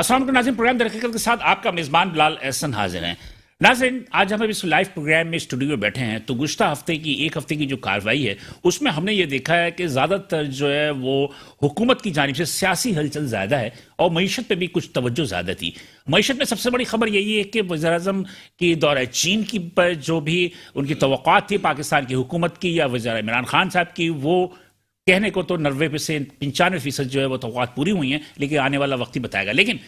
अस्सलाम वालेकुम नाज़रीन, प्रोग्राम दर हकीकत के साथ आपका मेज़बान बिलाल एहसन हाजिर हैं। नाज़रीन, आज हम इस लाइव प्रोग्राम में स्टूडियो में बैठे हैं तो गुज़श्ता हफ्ते की एक हफ्ते की जो कार्रवाई है उसमें हमने ये देखा है कि ज़्यादातर जो है वो हुकूमत की जानिब से सियासी हलचल ज़्यादा है और मईशत पे भी कुछ तवज्जो ज़्यादा थी। मईशत में सबसे बड़ी खबर यही है कि वज़ीर-ए-आज़म की दौरा चीन की पर जो भी उनकी तवक्कुआत थी पाकिस्तान की हुकूमत की या वज़ीर इमरान खान साहब की, वो कहने को तो 90 से 95% जो है वो तवक्कुआत पूरी हुई हैं, लेकिन आने वाला वक्त ही बताएगा। लेकिन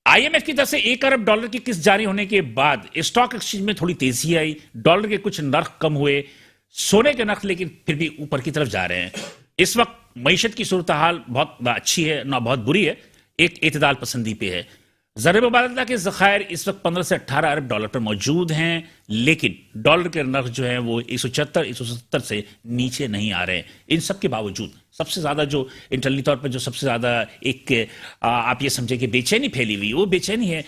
आईएमएफ की तरफ से $1 अरब की किस्त जारी होने के बाद स्टॉक एक्सचेंज में थोड़ी तेजी आई, डॉलर के कुछ नर्ख कम हुए, सोने के नर्ख लेकिन फिर भी ऊपर की तरफ जा रहे हैं। इस वक्त मईशत की सूरत हाल बहुत अच्छी है ना बहुत बुरी है, एक एतदाल पसंदी पे है। ज़र मुबादला के ज़खायर इस वक्त $15 से $18 अरब पर मौजूद हैं, लेकिन डॉलर के नर्ख जो है वो 176 170 से नीचे नहीं आ रहे हैं। इन सब के बावजूद सबसे ज़्यादा जो इंटरनली तौर पर जो सबसे ज़्यादा एक आप ये समझे कि बेचैनी फैली हुई, वो बेचैनी है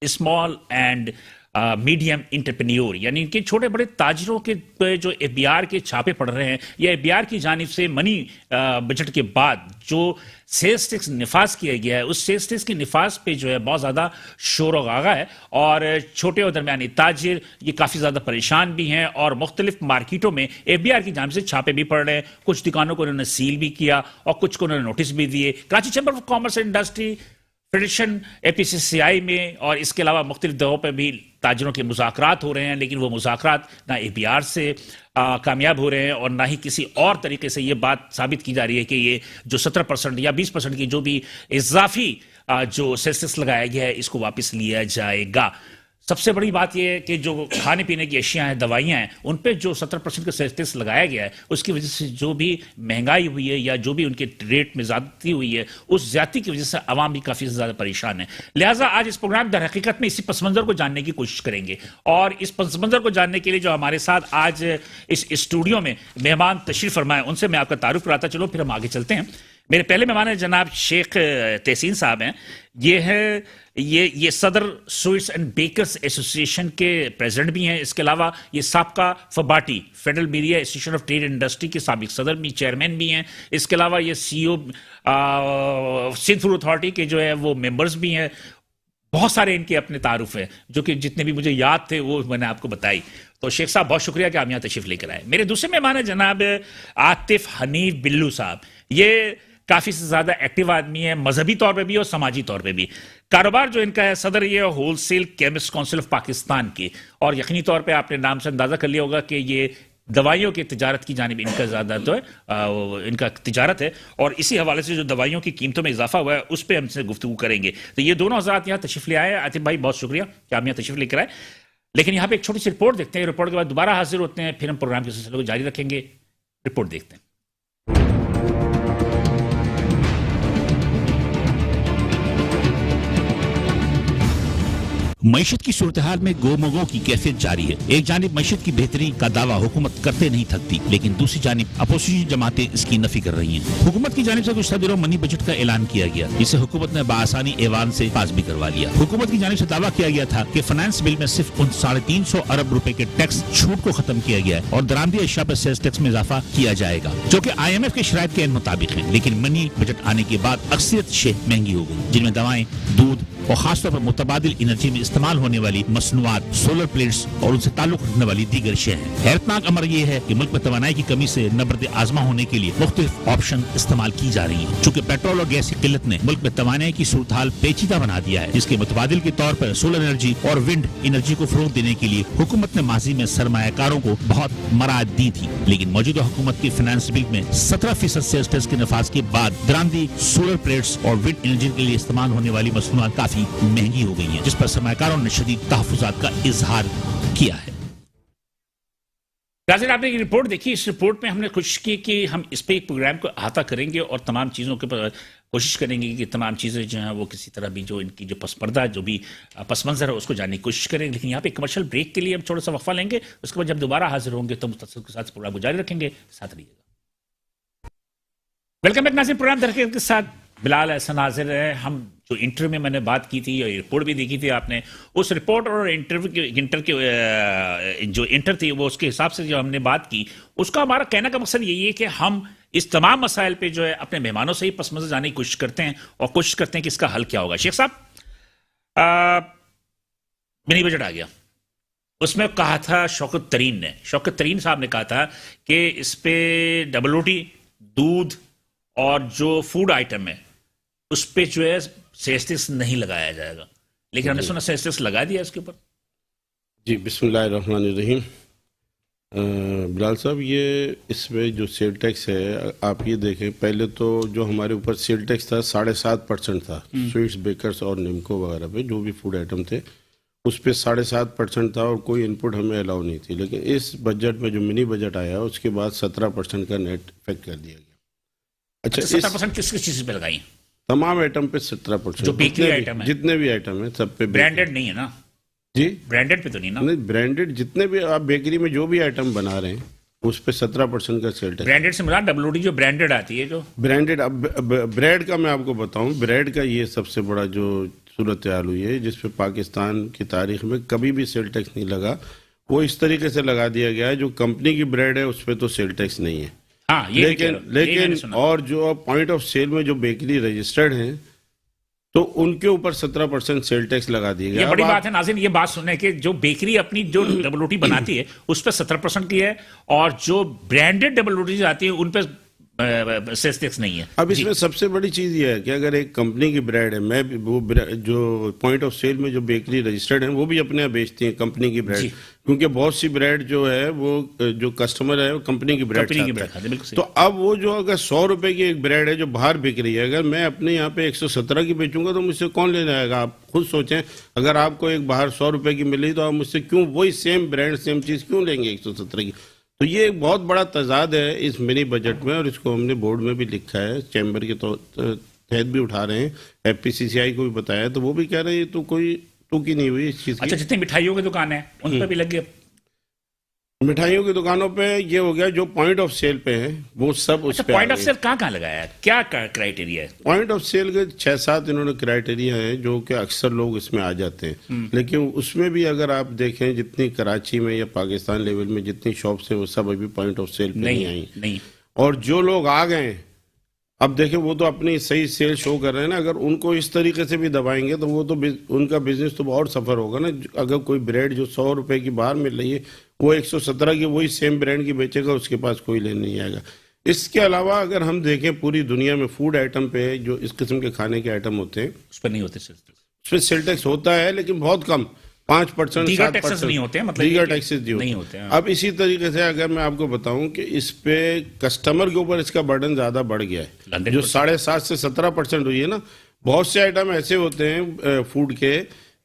स्मॉल एंड मीडियम इंटरप्रेन्योर, यानी कि छोटे बड़े ताजरों के जो एफबीआर के छापे पड़ रहे हैं या एफबीआर की जानिब से मनी बजट के बाद जो सेल्स टैक्स निफाज किया गया है, उस सेल्स टैक्स के निफाज पे जो है बहुत ज़्यादा शोर गागा है और छोटे और दरमियानी ताजिर ये काफ़ी ज़्यादा परेशान भी हैं और मुख्तलिफ मार्केटों में एफबीआर की जानिब से छापे भी पड़ रहे हैं। कुछ दुकानों को उन्होंने सील भी किया और कुछ को उन्होंने नोटिस भी दिए। Karachi chamber of commerce and industry federation APCCI में और इसके अलावा मुख्तलिफ जगहों पर भी ताजरों के मुज़ाकरात हो रहे हैं, लेकिन वो मुज़ाकरात ना एफबीआर से कामयाब हो रहे हैं और ना ही किसी और तरीके से ये बात साबित की जा रही है कि ये जो 17% या 20% की जो भी इजाफी जो सेल्सियस लगाया गया है इसको वापस लिया जाएगा। सबसे बड़ी बात यह है कि जो खाने पीने की अशियाँ हैं, दवाइयाँ हैं, उन पर जो 17% का सेल्सियस लगाया गया है उसकी वजह से जो भी महंगाई हुई है या जो भी उनके रेट में ज़्यादती हुई है, उस ज़्यादती की वजह से आवाम भी काफ़ी ज़्यादा परेशान है। लिहाजा आज इस प्रोग्राम दर हकीकत में इसी पस मंज़र को जानने की कोशिश करेंगे और इस पस मंज़र को जानने के लिए जो हमारे साथ आज इस स्टूडियो में मेहमान तशरीफ़ फरमाए उनसे मैं आपका तारुफ कराता चलूँ, फिर हम आगे चलते हैं। मेरे पहले मेहमान है जनाब शेख तहसीन साहब हैं। ये Saddar sweets and bakers association के प्रेसिडेंट भी हैं। इसके अलावा ये साबका फबाटी federal media association of trade industry के साबिक सदर भी चेयरमैन भी हैं। इसके अलावा ये सीईओ सिंध फूड अथॉरिटी के जो है वो मेंबर्स भी हैं। बहुत सारे इनके अपने तारुफ हैं जो कि जितने भी मुझे याद थे वो मैंने आपको बताई। तो शेख साहब बहुत शुक्रिया कि आप यहाँ तशरीफ लेकर आए। मेरे दूसरे मेहमान है जनाब आतिफ हनीफ बिल्लू साहब। ये काफ़ी से ज़्यादा एक्टिव आदमी है, मजहबी तौर पे भी और समाजी तौर पे भी। कारोबार जो इनका है, सदर ये wholesale chemist council of Pakistan की, और यकीनी तौर पे आपने नाम से अंदाज़ा कर लिया होगा कि ये दवाइयों की तिजारत की जानिब इनका ज़्यादा जो है इनका तिजारत है और इसी हवाले से जो दवाइयों की कीमतों में इजाफा हुआ है उस पर हमसे गुफ्तगू करेंगे। तो ये दोनों हज़रात यहाँ तशरीफ ले आए। आतिफ भाई बहुत शुक्रिया कि आप यहाँ तशरीफ लेकर आए। लेकिन यहाँ पे एक छोटी सी रिपोर्ट देखते हैं, रिपोर्ट के बाद दोबारा हाजिर होते हैं, फिर हम प्रोग्राम के सिलसिले को जारी रखेंगे। रिपोर्ट देखते हैं। मईशत की सूरत हाल में गोमगो की कैफियत जारी है। एक जानिब मईशत की बेहतरी का दावा हुकूमत करते नहीं थकती, लेकिन दूसरी जानिब अपोजिशन जमातें इसकी नफी कर रही हैं। हुकूमत की जानिब से गुज़श्ता दिनों मनी बजट का ऐलान किया गया, जिसे हुकूमत ने बासानी ऐवान से पास भी करवा लिया। हुकूमत की जानिब से दावा किया गया था कि फाइनेंस बिल में सिर्फ उन 350 अरब रुपए के टैक्स छूट को खत्म किया गया है और दरामदी अशिया पर सेल्स टैक्स में इजाफा किया जाएगा, जो कि IMF के शराइत के मुताबिक है। लेकिन मनी बजट आने के बाद अक्सरियत शे महंगी हो गई, जिनमें दवाएं, दूध और खासतौर पर मुतबादिल एनर्जी में इस्तेमाल होने वाली मसनूआत, सोलर प्लेट्स और उनसे ताल्लुक रखने वाली दीगर शे हैं। हैरतनाक अमर यह है कि मुल्क में तवानाई की कमी से नबरद आजमा होने के लिए मुख्तलिफ ऑप्शन इस्तेमाल की जा रही है। चूंकि पेट्रोल और गैस की किल्लत ने मुल्क में तवानाई की सूरत हाल पेचीदा बना दिया है, जिसके मुतबादिल के तौर पर सोलर एनर्जी और विंड एनर्जी को फरोग देने के लिए हुकूमत ने माजी में सरमायाकारों को बहुत मराद दी थी। लेकिन मौजूदा हुकूमत के फाइनेंस बिल में 17% सेल्स टैक्स के नफाज के बाद दरामदी सोलर प्लेट्स और विंड एनर्जी के लिए इस्तेमाल होने वाली मसनूआत काफी महंगी हो गई है, जिस पर सरमायाकारों ने शदीद तहफ़्फ़ुज़ात का इजहार किया है। नाज़रीन, आपने ये रिपोर्ट देखी। इस रिपोर्ट में हमने कोशिश की कि हम इस पे एक प्रोग्राम को अहाता करेंगे और तमाम चीज़ों के पर कोशिश करेंगे कि तमाम चीज़ें जो हैं वो किसी तरह भी जो इनकी जो पसपर्दा जो भी पस मंज़र है उसको जानने की कोशिश करेंगे। लेकिन यहाँ पे कमर्शियल ब्रेक के लिए हम थोड़ा सा वक्फा लेंगे, उसके बाद जब दोबारा हाजिर होंगे तो मुस्तसिल के साथ प्रोग्राम को जारी रखेंगे। साथ रहिएगा। वेलकम बैक नाज़रीन, प्रोग्राम दरअसल के साथ बिलाल एहसन हाजिर है। हम जो इंटरव्यू में मैंने बात की थी और रिपोर्ट भी देखी थी आपने, उस रिपोर्ट और जो इंटर थी वो उसके हिसाब से जो हमने बात की, उसका हमारा कहने का मकसद यही है कि हम इस तमाम मसाइल पे जो है अपने मेहमानों से ही पस मंज़र जाने की कोशिश करते हैं और कोशिश करते हैं कि इसका हल क्या होगा। शेख साहब, मिनी बजट आ गया, उसमें कहा था शौकत तरीन साहब ने कहा था कि इस पे डबल रोटी, दूध और जो फूड आइटम है उस पे जो है सेस टैक्स नहीं लगाया जाएगा, लेकिन हमने सुना सेस टैक्स लगा दिया इसके ऊपर। जी, बिस्मिल्लाहिर्रहमानिर्रहीम। बिलाल साहब, ये इसमें जो सेल टैक्स है, आप ये देखें, पहले तो जो हमारे ऊपर सेल टैक्स था 7.5% था स्वीट्स, बेकर्स और निमको वगैरह पे जो भी फूड आइटम थे उस पर 7.5% था और कोई इनपुट हमें अलाउ नहीं थी। लेकिन इस बजट में जो मिनी बजट आया उसके बाद 17% का नेट इफेक्ट कर दिया गया। अच्छा, 17% किस किस चीज पे लगाई? तमाम आइटम पे 17%, जो बेकरी आइटम है, जितने भी आइटम है सब पे। ब्रांडेड नहीं है ना जी? ब्रांडेड पे तो नहीं ना? नहीं, ब्रांडेड जितने भी आप बेकरी में जो भी आइटम बना रहे हैं उस पे 17% का सेल टैक्स। ब्रांडेड से मतलब डब्ल्यूटी जो ब्रांडेड आती है, जो ब्रांडेड। अब ब्रेड का मैं आपको बताऊं, ब्रेड का ये सबसे बड़ा जो सूरत हाल हुई है जिसपे पाकिस्तान की तारीख में कभी भी सेल टैक्स नहीं लगा, वो इस तरीके से लगा दिया गया है। जो कंपनी की ब्रेड है उस पर तो सेल टैक्स नहीं है। हाँ, ये लेकिन और जो पॉइंट ऑफ सेल में जो बेकरी रजिस्टर्ड हैं तो उनके ऊपर 17% सेल टैक्स लगा दिया गया। ये बड़ी बात है नाज़रीन, ये बात सुनने कि जो बेकरी अपनी जो डबल रोटी बनाती है उस पर 17% की है और जो ब्रांडेड डबल रोटी आती है उन पर सेस टैक्स नहीं है। अब इसमें सबसे बड़ी चीज ये है कि अगर एक कंपनी की ब्रेड है, मैं भी वो जो पॉइंट ऑफ सेल में जो बेकरी रजिस्टर्ड है वो भी अपने यहाँ बेचती है कंपनी की ब्रेड, क्योंकि बहुत सी ब्रेड जो है वो जो कस्टमर है वो कंपनी की ब्रेड खाते हैं। तो अब वो जो अगर 100 रुपए की एक ब्रेड है जो बाहर बिक रही है, अगर मैं अपने यहाँ पे 117 की बेचूंगा तो मुझसे कौन लेने आएगा? आप खुद सोचें, अगर आपको एक बाहर 100 रुपए की मिल रही तो आप मुझसे क्यों वही सेम ब्रांड सेम चीज क्यों लेंगे 117 की? तो ये एक बहुत बड़ा तजाद है इस मिनी बजट में, और इसको हमने बोर्ड में भी लिखा है, चैम्बर के तहत भी उठा रहे हैं, एफपीसीसीआई को भी बताया, तो वो भी कह रहे हैं तो कोई टूकी नहीं हुई इस चीज की। अच्छा, जितनी मिठाइयों की दुकान है उन पर भी लग गया? मिठाइयों की दुकानों पे ये हो गया, जो पॉइंट ऑफ सेल पे है वो सब उस पे। पॉइंट ऑफ सेल कहाँ लगाया है, क्या क्राइटेरिया है? पॉइंट ऑफ सेल के 6-7 इन्होंने क्राइटेरिया है जो कि अक्सर लोग इसमें आ जाते हैं, लेकिन उसमें भी अगर आप देखें जितनी कराची में या पाकिस्तान लेवल में जितनी शॉप्स है वो सब अभी पॉइंट ऑफ सेल पे नहीं आई। और जो लोग आ गए, अब देखें वो तो अपनी सही सेल शो कर रहे हैं ना, अगर उनको इस तरीके से भी दबाएंगे तो वो तो उनका बिजनेस तो और सफर होगा ना। अगर कोई ब्रेड जो 100 रुपए की बाहर मिल रही है वो 117 की वही सेम ब्रांड की बेचेगा, उसके पास कोई लेने नहीं आएगा। इसके अलावा अगर हम देखें पूरी दुनिया में फूड आइटम पे जो इस किस्म के खाने के आइटम होते हैं उस पर नहीं होते सेल टैक्स। उस पर सेल टैक्स होता है लेकिन बहुत कम, 5%, 7% नहीं होते, मतलब दीगर टैक्सेस नहीं होते। अब इसी तरीके से अगर मैं आपको बताऊं कि इस पे कस्टमर के ऊपर इसका बर्डन ज्यादा बढ़ गया है, जो 7.5 से 17% हुई है ना। बहुत से आइटम ऐसे होते हैं फूड के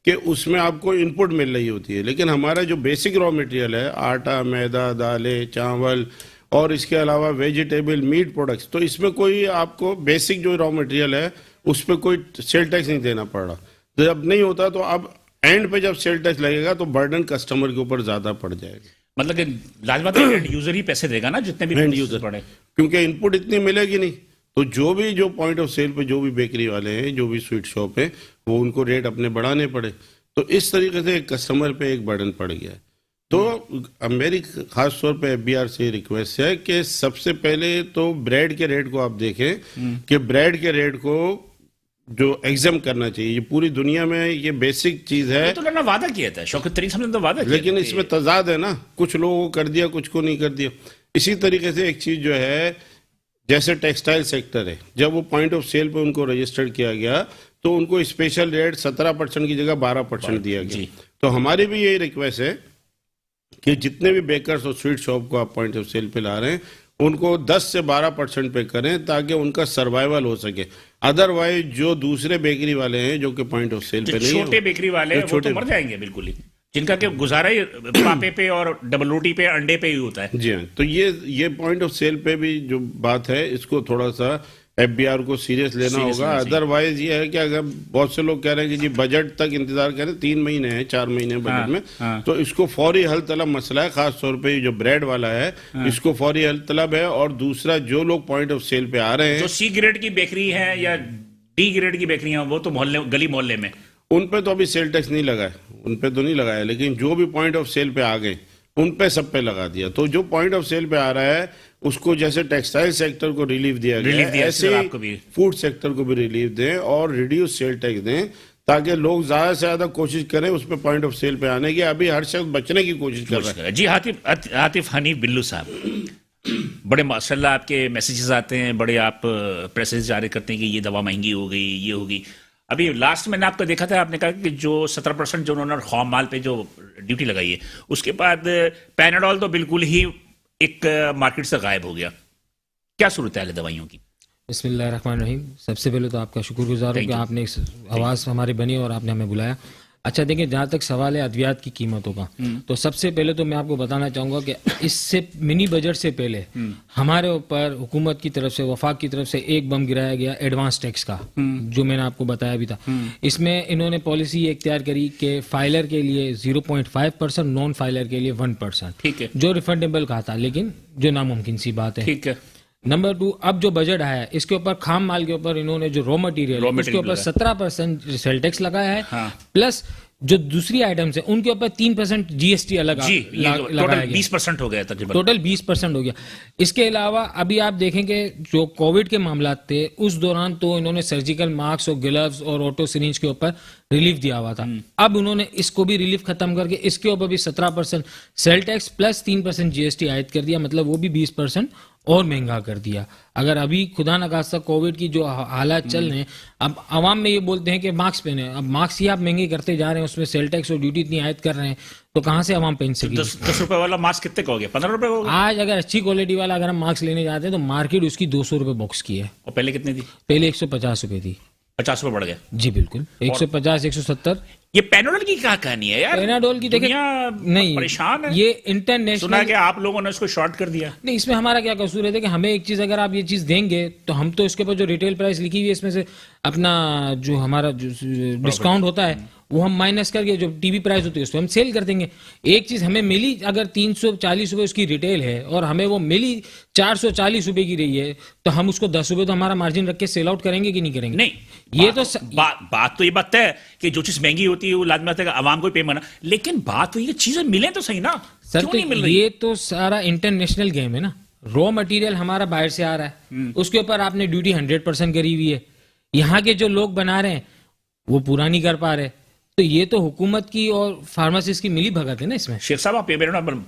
कि उसमें आपको इनपुट मिल रही होती है, लेकिन हमारा जो बेसिक रॉ मटेरियल है, आटा, मैदा, दालें, चावल और इसके अलावा वेजिटेबल, मीट प्रोडक्ट्स, तो इसमें कोई आपको बेसिक जो रॉ मटेरियल है उस पर कोई सेल टैक्स नहीं देना पड़ रहा। तो जब नहीं होता तो अब एंड पे जब सेल टैक्स लगेगा तो बर्डन कस्टमर के ऊपर ज्यादा पड़ जाएगा। मतलब कि लाजमत एंड यूजर ही पैसे देगा ना, जितने भी एंड यूजर पड़े, क्योंकि इनपुट इतनी मिलेगी नहीं। तो जो पॉइंट ऑफ सेल पे जो भी बेकरी वाले हैं, जो भी स्वीट शॉप है, वो उनको रेट अपने बढ़ाने पड़े। तो इस तरीके से कस्टमर पे एक बर्डन पड़ गया है। तो मेरी खास तौर पे एफबीआर से रिक्वेस्ट है कि सबसे पहले तो ब्रेड के रेट को आप देखें कि ब्रेड के रेट को जो एग्जाम करना चाहिए। ये पूरी दुनिया में ये बेसिक चीज है। तो उन्होंने वादा किया था, शौकत तरीन साहब ने तो वादा किया, लेकिन इसमें तजाद है ना, कुछ लोगों को कर दिया, कुछ को नहीं कर दिया। इसी तरीके से एक चीज जो है, जैसे टेक्सटाइल सेक्टर है, जब वो पॉइंट ऑफ सेल पे उनको रजिस्टर्ड किया गया तो उनको स्पेशल रेट 17% की जगह 12% दिया गया। तो हमारी भी यही रिक्वेस्ट है कि जितने भी बेकर्स और स्वीट शॉप को आप पॉइंट ऑफ सेल पे ला रहे हैं उनको 10 से 12% पे करें ताकि उनका सर्वाइवल हो सके। अदरवाइज जो दूसरे बेकरी वाले हैं जो कि पॉइंट ऑफ सेल पे नहीं, छोटे बेकरी वाले वो तो मर जाएंगे बिल्कुल ही, जिनका के गुजारा ही पापे पे और डबल रोटी पे, अंडे पे ही होता है। जी हाँ, तो ये पॉइंट ऑफ सेल पे भी जो बात है इसको थोड़ा सा एफबीआर को सीरियस लेना होगा। अदरवाइज ये है कि अगर बहुत से लोग कह रहे हैं कि जी बजट तक इंतजार करें, 3 महीने हैं, 4 महीने बजट में, तो इसको फौरी हल तलब मसला है। खास तौर पे जो ब्रेड वाला है इसको फौरी हल तलब है। और दूसरा, जो लोग पॉइंट ऑफ सेल पे आ रहे हैं, जो सी ग्रेड की बेकरी है या डी ग्रेड की बेकरी है, वो तो मोहल्ले, गली मोहल्ले में, उन पे तो अभी सेल टैक्स नहीं लगा है, उन पे तो नहीं लगाया, लेकिन जो भी पॉइंट ऑफ सेल पे आ गए उन पे सब पे लगा दिया। तो जो पॉइंट ऑफ सेल पे आ रहा है उसको जैसे टेक्सटाइल सेक्टर को रिलीफ दिया गया, ऐसे फूड सेक्टर को भी रिलीफ दें और रिड्यूस सेल टैक्स दें ताकि लोग ज्यादा से ज्यादा कोशिश करें उस पर पॉइंट ऑफ सेल पे आने की। अभी हर शख्स बचने की कोशिश कर रहा है। जी आतिफ हनीफ बिल्लू साहब, बड़े माशाल्लाह आपके मैसेजेस आते हैं, बड़े आप प्रेसेस जारी करते हैं कि ये दवा महंगी हो गई, ये होगी। अभी लास्ट मैंने आपको देखा था, आपने कहा कि जो 17% जो उन्होंने खौम माल पे जो ड्यूटी लगाई है, उसके बाद पैनाडोल तो बिल्कुल ही एक मार्केट से गायब हो गया। क्या सूरत है दवाइयों की? बिस्मिल्लाहिर्रहमानिर्रहीम। सबसे पहले तो आपका शुक्रगुजार हूँ कि आपने इस आवाज़ हमारी बनी और आपने हमें बुलाया। अच्छा देखिए, जहाँ तक सवाल है अद्वियात की कीमतों का, तो सबसे पहले तो मैं आपको बताना चाहूँगा कि इससे मिनी बजट से पहले हमारे ऊपर हुकूमत की तरफ से, वफाक की तरफ से एक बम गिराया गया एडवांस टैक्स का, जो मैंने आपको बताया भी था। इसमें इन्होंने पॉलिसी ये इख्तियार करी कि फाइलर के लिए 0.5%, नॉन फाइलर के लिए 1%, ठीक है, जो रिफंडेबल कहा था, लेकिन जो नामुमकिन सी बात है। ठीक है। नंबर 2, अब जो बजट आया है इसके ऊपर खाम माल के ऊपर इन्होंने जो रॉ मटेरियल उसके ऊपर 17% सेल टैक्स लगाया है, हाँ। प्लस जो दूसरी आइटम्स है उनके ऊपर 3% जीएसटी अलग टोटल 20% हो गया तकरीबन, टोटल 20% हो गया। इसके अलावा अभी आप देखें कि जो कोविड के मामलात थे उस दौरान तो इन्होंने सर्जिकल मास्क और ग्लव्स और ऑटो सिरिंज के ऊपर रिलीफ दिया हुआ था। अब उन्होंने इसको भी रिलीफ खत्म करके इसके ऊपर भी 17% सेल टैक्स प्लस 3% जीएसटी आयद कर दिया, मतलब वो भी 20% और महंगा कर दिया। अगर अभी खुदा न खास्ता कोविड की जो हालात चल रहे हैं, अब आवाम में ये बोलते हैं कि मास्क पहने, अब मास्क ही आप महंगे करते जा रहे हैं, उसमें सेल टैक्स और ड्यूटी इतनी आयद कर रहे हैं, तो कहाँ से आवाम पहन सकेगी? 10 रुपए वाला मास्क कितने का हो गया? 15 रुपए का हो गया। आज अगर अच्छी क्वालिटी वाला अगर हम मास्क लेने जाते हैं तो मार्केट उसकी 200 रुपए बॉक्स की है, और पहले कितनी थी? पहले 150 रुपए थी, 50 रुपए बढ़ गया। जी बिल्कुल, 150 170। ये पैनाडोल की क्या कहानी है यार? पैनाडोल की देखिए, नहीं परेशान है, ये इंटरनेशनल, सुना कि आप लोगों ने इसको शॉर्ट कर दिया। नहीं, इसमें हमारा क्या कसूर है? देखिए, हमें एक चीज, अगर आप ये चीज देंगे तो हम तो इसके ऊपर जो रिटेल प्राइस लिखी हुई है इसमें से अपना जो हमारा जो डिस्काउंट होता है वो हम माइनस करके जो टीवी प्राइस होती है उसको हम सेल कर देंगे। एक चीज हमें मिली अगर 340 रुपए उसकी रिटेल है और हमें वो मिली 440 रुपए की रही है, तो हम उसको 10 रुपए तो हमारा मार्जिन रख के सेल आउट करेंगे कि नहीं करेंगे? नहीं, ये बात तो ये बात है कि जो चीज महंगी होती है वो लाजमी होता है आवाम को पे मना, लेकिन बात तो ये चीजें मिले तो सही ना सर। क्यों तो नहीं मिल रही? ये तो सारा इंटरनेशनल गेम है ना। रॉ मटेरियल हमारा बाहर से आ रहा है, उसके ऊपर आपने ड्यूटी 100% करी हुई है, यहाँ के जो लोग बना रहे हैं वो पूरा नहीं कर पा रहे, तो ये तो हुकूमत की और फार्मासिस्ट की मिली भगत है ना इसमें। शेख साहब आप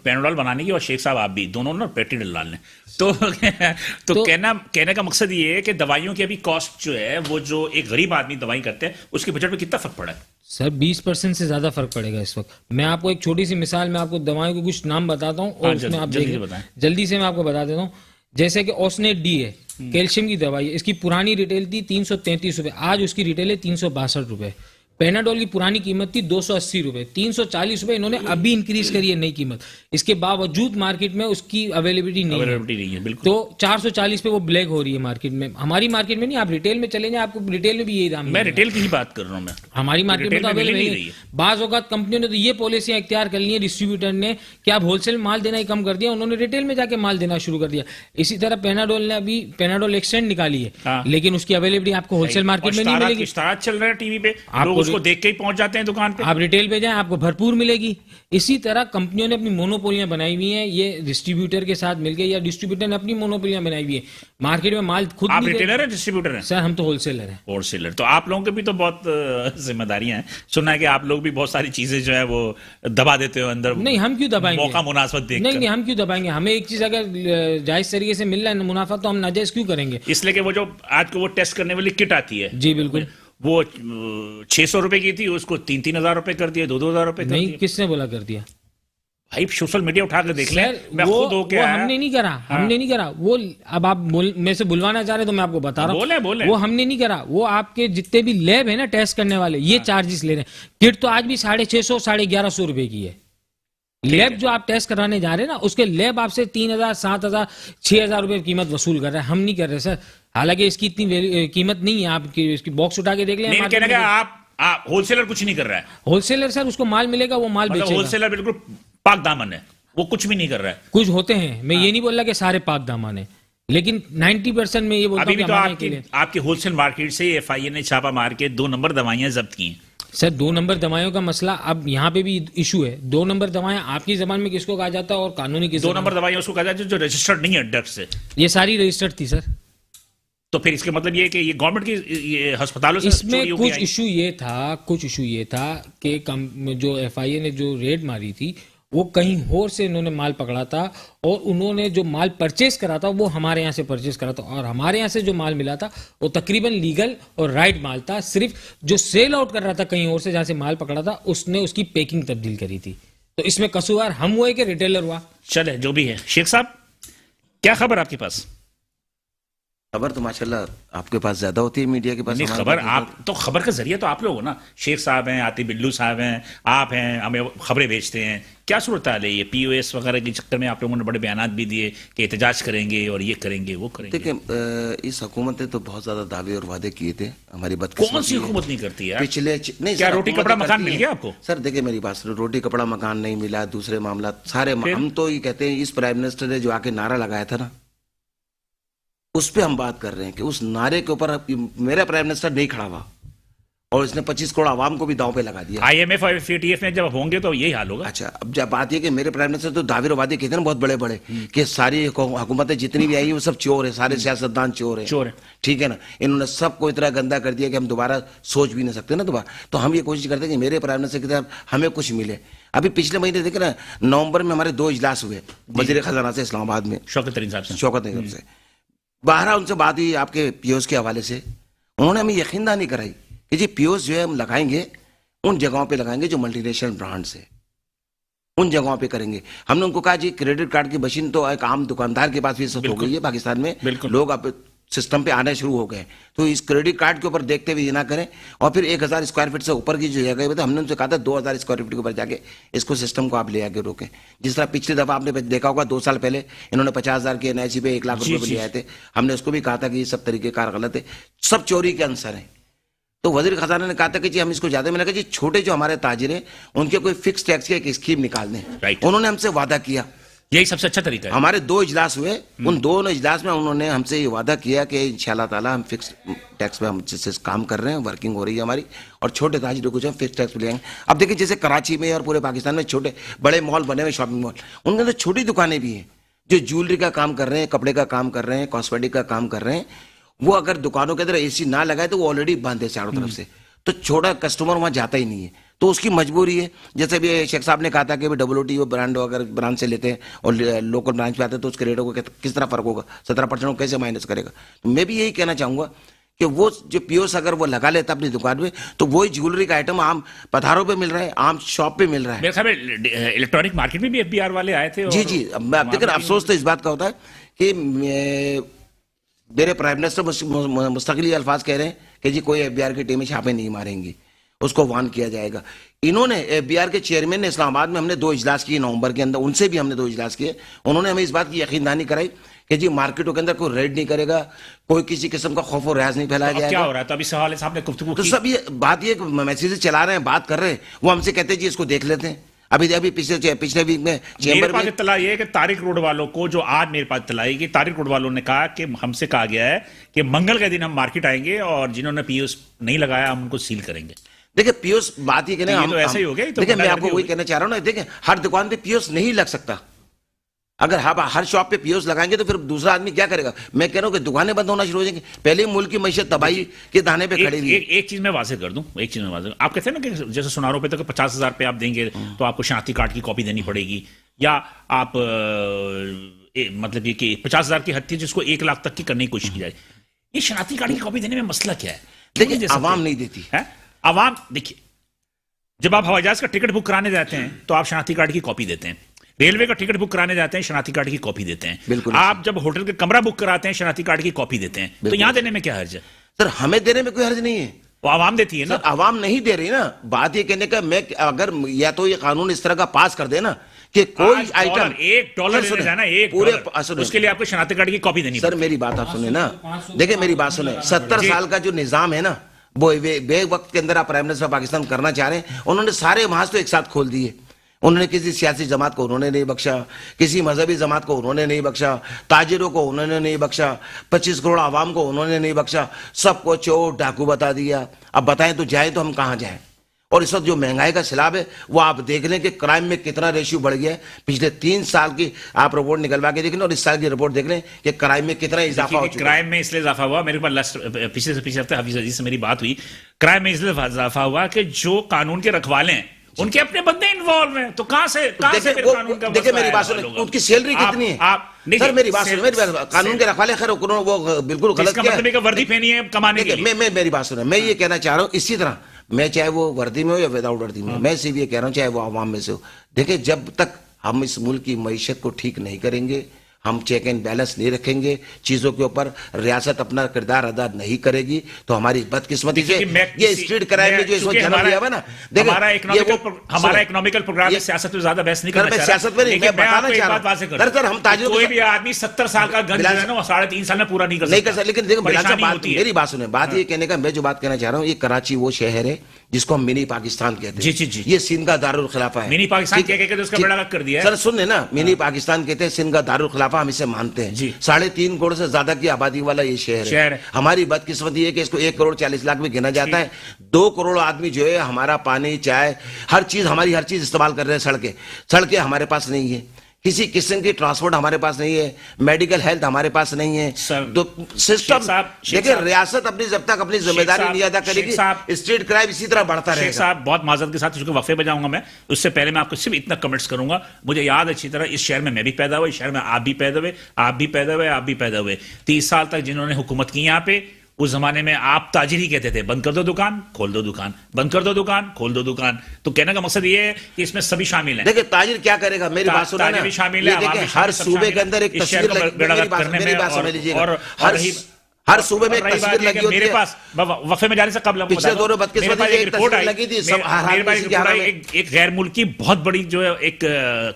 पैनाडोल बनाने की और शेख साहब आप भी दोनों ना पेट्रोल डालने, तो कहने का मकसद ये है कि दवाइयों की अभी कॉस्ट जो है वो जो एक गरीब आदमी दवाई करते हैं उसके बजट में कितना फर्क पड़ा है? सर 20% से ज्यादा फर्क पड़ेगा इस वक्त। मैं आपको एक छोटी सी मिसाल में आपको दवाइयों के कुछ नाम बताता हूँ और उसमें आप जल्दी से मैं आपको बता देता हूँ। जैसे कि ओसनेट डी है, कैल्शियम की दवाई है, इसकी पुरानी रिटेल थी 333 रुपए, आज उसकी रिटेल है 362 रुपए। पैनाडोल की पुरानी कीमत थी 280 रुपए, 340 रुपए इन्होंने अभी इंक्रीज करी है नई कीमत। इसके बावजूद मार्केट में उसकी अवेलेबिलिटी नहीं है, बिल्कुल। तो 440 पे वो ब्लैक हो रही है मार्केट में। हमारी मार्केट में नहीं, आप रिटेल में चले जाए, आपको रिटेल में भी यही दाम। मैं रिटेल की ही बात कर रहा हूँ, मैं हमारी मार्केट में तो अवेलेबल नहीं है। बाज़ औक़ात कंपनियों ने तो ये पॉलिसियां इख्तियार कर ली है, डिस्ट्रीब्यूटर ने, कि आप होलसेल माल देना ही कम कर दिया, उन्होंने रिटेल में जाके माल देना शुरू कर दिया। इसी तरह पैनाडोल ने अभी पैनाडोल एक्सटेंड निकाली है, लेकिन उसकी अवेलेबिलिटी आपको होलसेल मार्केट में नहीं मिलेगी। चल रहा है टीवी पे, लोग उसको देख के ही पहुंच जाते हैं दुकान पे। आप रिटेल पे जाएं, आपको भरपूर मिलेगी। इसी तरह कंपनियों ने अपनी मोनोपोलियां बनाई हुई हैं, ये डिस्ट्रीब्यूटर के साथ मिलकर, या डिस्ट्रीब्यूटर ने अपनी मोनोपोलियां बनाई हुई है मार्केट में माल खुद। आप रिटेलर है डिस्ट्रीब्यूटर है? सर हम तो होलसेलर हैं। होलसेलर, तो आप लोगों के भी तो बहुत जिम्मेदारियां हैं। सुना है कि आप लोग भी बहुत सारी चीजें जो है वो दबा देते हो अंदर। नहीं, हम क्यों दबाएंगे? मौका मुनासिबत देख। नहीं, हम क्यों दबाएंगे? हमें एक चीज अगर जायज तरीके से मिल रहा है मुनाफा, तो हम नाजायज क्यों करेंगे? इसलिए कि वो जो आज को वो टेस्ट करने वाली किट आती है, जी बिल्कुल, वो 600 रुपए की थी, उसको 3,000 रुपए कर दिया, 2,000 रुपए कर नहीं दिया। किसने बोला कर दिया? भाई सोशल मीडिया उठा कर देख ले, मैं खुद होके आया। हमने नहीं करा, हमने नहीं करा वो। अब आप मेरे से बुलवाना चाह रहे तो मैं आपको बता रहा हूँ, बोले वो हमने नहीं करा। वो आपके जितने भी लैब है ना टेस्ट करने वाले, ये चार्जेस ले रहे हैं। किट तो आज भी 650 1150 रुपए की है। लैब जो आप टेस्ट कराने जा रहे हैं ना, उसके लैब आपसे 3,000 7,000 6,000 रुपए कीमत वसूल कर रहे हैं। हम नहीं कर रहे सर, हालांकि इसकी इतनी कीमत नहीं है। आप इसकी बॉक्स उठा के देख लें। आप होलसेलर कुछ नहीं कर रहा है। होलसेलर सर उसको माल मिलेगा, वो माल बेचेगा। होलसेलर बिल्कुल पाक दामन है, वो कुछ भी नहीं कर रहा है। कुछ होते हैं, मैं ये नहीं बोल रहा कि सारे पाक दामन है, लेकिन 90% में ये बोलता हूं कि आपकी होलसेल मार्केट से FIA ने छापा मार के 2 नंबर दवाइयां जब्त की हैं। सर 2 नंबर दवाइयों का मसला अब यहाँ पे भी इशू है। 2 नंबर दवाएं आपकी जबान में किसको कहा जाता है और कानूनी किस? 2 नंबर दवाइयां उसको कहा जाता है जो रजिस्टर्ड नहीं है ड्रग से। ये सारी रजिस्टर्ड थी सर, तो फिर इसके मतलब ये कि ये गवर्नमेंट की ये अस्पतालों से इसमें कुछ इशू ये था कि जो FIA ने जो रेड मारी थी वो कहीं और से इन्होंने माल पकड़ा था और उन्होंने जो माल परचेस करा था वो हमारे यहाँ से परचेस करा था और हमारे यहाँ से जो माल मिला था वो तकरीबन लीगल और राइट माल था। सिर्फ जो सेल आउट कर रहा था कहीं और से जहाँ से माल पकड़ा था उसने उसकी पैकिंग तब्दील करी थी। तो इसमें कसूरवार हम हुए कि रिटेलर हुआ? चले जो भी है। शेख साहब क्या खबर आपके पास? खबर तो माशाल्लाह आपके पास ज्यादा होती है, मीडिया के पास नहीं खबर आप तो खबर का जरिया तो आप लोग हो ना। शेख साहब हैं, आतिफ बिल्लू साहब हैं, आप हैं, हमें खबरें भेजते हैं। क्या सूरत हाल है ये POS वगैरह के चक्कर में आप लोगों ने बड़े बयान भी दिए कि एहतजाज करेंगे और ये करेंगे वो करेंगे। देखिए इस हुकूमत ने तो बहुत ज्यादा दावे और वादे किए थे। हमारी कौन सी हुकूमत नहीं करती है पिछले नहीं क्या रोटी कपड़ा मकान मिल गया आपको? सर देखिए मेरी बात सुनो, रोटी कपड़ा मकान नहीं मिला, दूसरे मामला सारे हम तो ये कहते हैं इस प्राइम मिनिस्टर ने जो आके नारा लगाया था ना उस पे हम बात कर रहे हैं कि उस नारे के ऊपर मेरा प्राइम मिनिस्टर नहीं खड़ा हुआ और इसने 25 करोड़ आवाम को भी दांव पे लगा दिया। IMF और FATF में जब होंगे तो यही हाल होगा। अच्छा अब जब बात ये कि मेरे प्राइम मिनिस्टर तो दावे और वादे कहते हैं बहुत बड़े बड़े कि सारी हुकूमतें जितनी भी आई वो सब चोर है, सारे सियासतदान चोर है। ठीक है ना, इन्होंने सबको इतना गंदा कर दिया कि हम दोबारा सोच भी नहीं सकते ना दोबारा। तो हम ये कोशिश करते हैं कि मेरे प्राइम मिनिस्टर की तरफ हमें कुछ मिले। अभी पिछले महीने देखे ना नवंबर में हमारे 2 इजलास हुए वजीर खजाना से इस्लामाबाद में, शौकत तरीन से बाहर उनसे बात हुई आपके POS के हवाले से। उन्होंने हमें यकीन दहानी कराई कि जी POS जो है हम लगाएंगे उन जगहों पे लगाएंगे जो मल्टीनेशनल ब्रांड्स है, उन जगहों पे करेंगे। हमने उनको कहा जी क्रेडिट कार्ड की मशीन तो एक आम दुकानदार के पास भी सब हो गई है पाकिस्तान में, लोग अब सिस्टम पे आने शुरू हो गए। तो इस क्रेडिट कार्ड के ऊपर देखते हुए ये ना करें। और फिर 1000 स्क्वायर फीट से ऊपर की जो जगह है तो हमने उनसे कहा था 2000 स्क्वायर फीट के ऊपर जाके इसको सिस्टम को आप ले आके रोकें। जिस तरह पिछली दफा आपने देखा होगा 2 साल पहले इन्होंने 50,000 के NIC पे 1 लाख रुपए ले आए थे। हमने उसको भी कहा था कि ये सब तरीकेकार गलत है, सब चोरी के अंसर है। तो वजीर खजाना ने कहा था कि जी हम इसको ज्यादा मिला जी छोटे जो हमारे ताजिर हैं उनके कोई फिक्स टैक्स की एक स्कीम निकाल दें। उन्होंने हमसे वादा किया, यही सबसे अच्छा तरीका है। हमारे 2 इजलास हुए, उन दोनों इजलास में उन्होंने हमसे ये वादा किया कि इंशाल्लाह ताला हम फिक्स टैक्स पे हम जिससे काम कर रहे हैं, वर्किंग हो रही है हमारी, और छोटे ताजिरों को जो फिक्स टैक्स पे ले आएंगे। अब देखिए जैसे कराची में और पूरे पाकिस्तान में छोटे बड़े मॉल बने हुए, शॉपिंग मॉल, उनके अंदर छोटी दुकानें भी हैं जो ज्वेलरी का काम कर रहे हैं, कपड़े का काम कर रहे हैं, कॉस्मेटिक का काम कर रहे हैं। वो अगर दुकानों के अंदर AC ना लगाए तो वो ऑलरेडी बंद है चारों तरफ से, तो छोटा कस्टमर वहां जाता ही नहीं है। तो उसकी मजबूरी है। जैसे भी शेख साहब ने कहा था कि WTO ब्रांड अगर ब्रांड से लेते हैं और लोकल ब्रांच पे आते हैं तो उसके रेटों को किस तरह फर्क होगा, 17% कैसे माइनस करेगा। तो मैं भी यही कहना चाहूंगा कि वो जो POS अगर वो लगा लेता अपनी दुकान में तो वही ज्वेलरी का आइटम आम पधारों पे मिल रहा है, आम शॉप पे मिल रहा है। मेरे ख्याल में इलेक्ट्रॉनिक मार्केट में भी FBR वाले आए थे। जी अब देखिए अफसोस तो इस बात का होता है कि मेरे प्राइम मिनिस्टर मुस्तकिल अल्फाज कह रहे हैं कि जी कोई FBR की टीमें छापे नहीं मारेंगी, उसको वार्न किया जाएगा। इन्होंने FBR के चेयरमैन ने इस्लामाबाद में हमने 2 इजलास किए नवंबर के अंदर, उनसे भी हमने 2 इजलास किए। उन्होंने हमें इस बात की यकीन दहानी कराई कि जी मार्केटों के अंदर कोई रेड नहीं करेगा, कोई किसी किस्म का खौफ और रियाज नहीं फैलाया जाएगा। क्या हो रहा है? तो अभी सवाल साहब ने गुफ्तगू तो सब ये बात ये मैसेज चला रहे हैं, बात कर रहे हैं, वो हमसे कहते हैं जी इसको देख लेते हैं। अभी पिछले वीक में चेंबर में इत्तला ये है कि तारिक रोड वालों को, जो आज मेरे पास इत्तला है कि तारिक रोड वालों ने कहा कि हमसे कहा गया है कि मंगल के दिन हम मार्केट आएंगे और जिन्होंने POS नहीं लगाया हम उनको सील करेंगे। देखिए POS बात ही कहने तो ऐसा ही हो गया। देखिए मैं आपको वही कहना चाह रहा हूँ ना, देखिए हर दुकान पे POS नहीं लग सकता। अगर हर शॉप पे POS लगाएंगे तो फिर दूसरा आदमी क्या करेगा। मैं कह रहा हूँ कि दुकानें बंद होना शुरू हो जाएंगी। पहले मुल्क की मईशत तबाही के दाने पे खड़ी हुई। एक चीज मैं वाज़ेह कर दूं, आप कहते हैं ना कि जैसे सुनारों पे तो 50,000 पे आप देंगे तो आपको शनाख्ती कार्ड की कॉपी देनी पड़ेगी, या आप मतलब ये कि 50,000 की हद थी जिसको 1 लाख तक की करने की कोशिश की जाए। ये शनाख्ती कार्ड की कॉपी देने में मसला क्या है? देखिए आवाम नहीं देती है। आवाम देखिए, जब आप हवाई जहाज का टिकट बुक कराने जाते हैं तो आप शनाख्ती कार्ड की कॉपी देते हैं, रेलवे का टिकट बुक कराने जाते हैं शनाख्ती कार्ड की कॉपी देते हैं, बिल्कुल। आप जब होटल का कमरा बुक कराते हैं शनाख्ती कार्ड की कॉपी देते हैं। तो यहां देने में क्या हर्ज है? सर हमें देने में कोई हर्ज नहीं है, वो आवाम देती है ना। सर आवाम नहीं दे रही ना। बात ये कहने का, मैं अगर या तो ये कानून इस तरह का पास कर देना कि कोई आइटम $1 जाना पूरे उसके लिए आपको शनाख्ती कार्ड की कॉपी देनी। सर मेरी बात आप सुने ना, देखिए मेरी बात सुने, 70 साल का जो निजाम है ना वो बे वक्त के अंदर आप प्राइम मिनिस्टर पाकिस्तान करना चाह रहे हैं। उन्होंने सारे महाज तो एक साथ खोल दिए। उन्होंने किसी सियासी जमात को उन्होंने नहीं बख्शा, किसी मजहबी जमात को उन्होंने नहीं बख्शा, ताजिरों को उन्होंने नहीं बख्शा, 25 करोड़ आवाम को उन्होंने नहीं बख्शा, सबको चोर डाकू बता दिया। अब बताएं तो जाए तो हम कहाँ जाएं? और इस वक्त जो महंगाई का सैलाब है वो आप देख लें कि क्राइम में कितना रेशियो बढ़ गया है। पिछले 3 साल की आप रिपोर्ट निकलवा के देख लें और इस साल की रिपोर्ट देख लें कि क्राइम में कितना इजाफा हो चुका है। क्राइम में इसलिए इजाफा हुआ, मेरे पास पिछले से पिछले हफ्ते हाफिज अजीज से मेरी बात हुई, क्राइम में इसलिए इजाफा हुआ कि जो कानून के रखवाले हैं उनके अपने बंदे इन्वॉल्व हैं, तो कहां से फिर कानून का? देखिए मेरी बात सुनिए, उनकी सैलरी कितनी है? सर मेरी बात सुनिए, कानून के रखवाले खैर वो बिल्कुल गलत किया है, वर्दी पहनी है कमाने के लिए। मैं मेरी बात सुनिए, मैं ये कहना चाह रहा हूँ इसी तरह मैं चाहे वो वर्दी में हो या विदाउट वर्दी में, मैं सिर्फ ये कह रहा हूँ चाहे वो आवाम में से हो। देखिए जब तक हम इस मुल्क की मईशत को ठीक नहीं करेंगे, हम चेक एंड बैलेंस नहीं रखेंगे चीजों के ऊपर, रियासत अपना किरदार अदा नहीं करेगी, तो हमारी बदकिस्मती से ये स्ट्रीट क्राइम में जो इस वक्त जन्म लिया है ना, देखिए हमारा इकोनॉमिकल प्रोग्राम है, सियासत में ज्यादा बहस नहीं करना चाह रहा, सियासत में नहीं, मैं बताना चाह रहा हूं, हम ताजिरों कोई भी आदमी 70 साल का गन जो है ना 3.5 साल में पूरा नहीं कर सकता। लेकिन देखो मेरी बात सुने, बात ये कहने का, मैं जो बात कहना चाह रहा हूँ, ये कराची वो शहर है जिसको हम मिनी पाकिस्तान कहते हैं। जी। ये सिंध का दारुल खिलाफा है। मिनी पाकिस्तान कह के उसका बड़ा कर दिया है। सर सुन ना, मिनी पाकिस्तान कहते हैं, सिंध का दारुल खिलाफा हम इसे मानते हैं। 3.5 करोड़ से ज्यादा की आबादी वाला ये शहर है। हमारी बदकिस्मती है कि इसको 1 करोड़ 40 लाख में गिना जाता है। 2 करोड़ आदमी जो है हमारा पानी, चाय, हर चीज इस्तेमाल कर रहे हैं। सड़कें हमारे पास नहीं है, किसी किस्म की ट्रांसपोर्ट हमारे पास नहीं है, मेडिकल हेल्थ हमारे पास नहीं है। तो सिस्टम देखिए, रियासत अपनी जब तक अपनी जिम्मेदारी नहीं अदा करेगी, स्ट्रीट क्राइम इसी तरह बढ़ता रहेगा। साहब बहुत माजरत के साथ चूंकि वक्फे पे जाऊंगा मैं, उससे पहले मैं आपको सिर्फ इतना कमेंट्स करूंगा। मुझे याद अच्छी तरह, इस शहर में मैं भी पैदा हुआ, इस शहर में आप भी पैदा हुए, आप भी पैदा हुए, आप भी पैदा हुए। 30 साल तक जिन्होंने हुकूमत की यहाँ पे, उस जमाने में आप ताजिर ही कहते थे, बंद कर दो दुकान खोल दो दुकान, बंद कर दो दुकान खोल दो दुकान। तो कहने का मकसद ये है कि इसमें सभी शामिल हैं। देखिए ताजिर क्या करेगा, मेरी बात सुनो ना, भी शामिल है, हर सूबे के अंदर एक तस्वीर मेरी बात समझ लीजिएगा, हर सूबे में एक तस्वीर लगी होती है। मेरे पास वक्फे में जाने से कब पिछले दौर में बदकिस्मती एक तस्वीर लगी थी। एक गैर मुल्की बहुत बड़ी जो है एक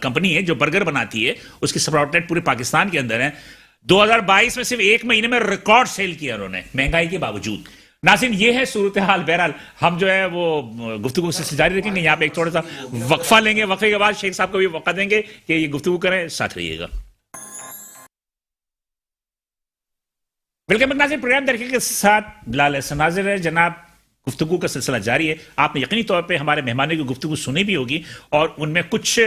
कंपनी है जो बर्गर बनाती है, उसकी सब आउटलेट पूरे पाकिस्तान के अंदर है। 2022 में सिर्फ 1 महीने में रिकॉर्ड सेल किया उन्होंने, महंगाई के बावजूद। नाज़रीन ये है सूरत हाल। बहरहाल हम जो है वो गुफ्तगू से जारी रखेंगे। यहाँ पे एक थोड़ा सा वक्फा लेंगे, वक्फे के बाद शेख साहब को भी मौका देंगे कि ये गुफ्तगू करें, साथ रहिएगा। वेलकम नाज़रीन, प्रोग्राम देखिए के साथ बिलाल एहसन नाज़िर है। जनाब गुफ्तगू का सिलसिला जारी है। आपने यकीनी तौर पे हमारे मेहमानों की गुफ्तगू सुनी भी होगी और उनमें कुछ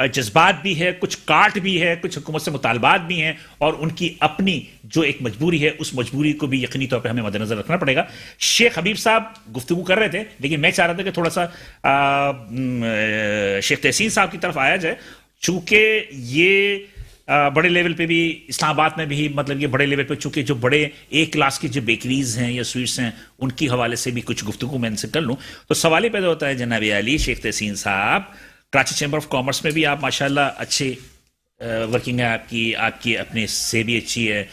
जज्बात भी है, कुछ काट भी है, कुछ हुकूमत से मुतालबात भी हैं और उनकी अपनी जो एक मजबूरी है, उस मजबूरी को भी यकीनी तौर पे हमें मद्देनजर रखना पड़ेगा। शेख हबीब साहब गुफ्तगू कर रहे थे, लेकिन मैं चाह रहा था कि थोड़ा सा शेख तहसीन साहब की तरफ आया जाए, चूंकि ये बड़े लेवल पे भी इस्लामाबाद में भी, मतलब ये बड़े लेवल पे चूंकि जो बड़े एक क्लास की जो बेकरीज हैं या स्वीट्स हैं, उनकी हवाले से भी कुछ गुफ्तगू मैं इनसे कर लूँ। तो सवाल ही पैदा होता है जनाब अली शेख तहसीन साहब, कराची चैम्बर ऑफ कॉमर्स में भी आप माशाल्लाह अच्छे वर्किंग है आपकी अपने से भी अच्छी है।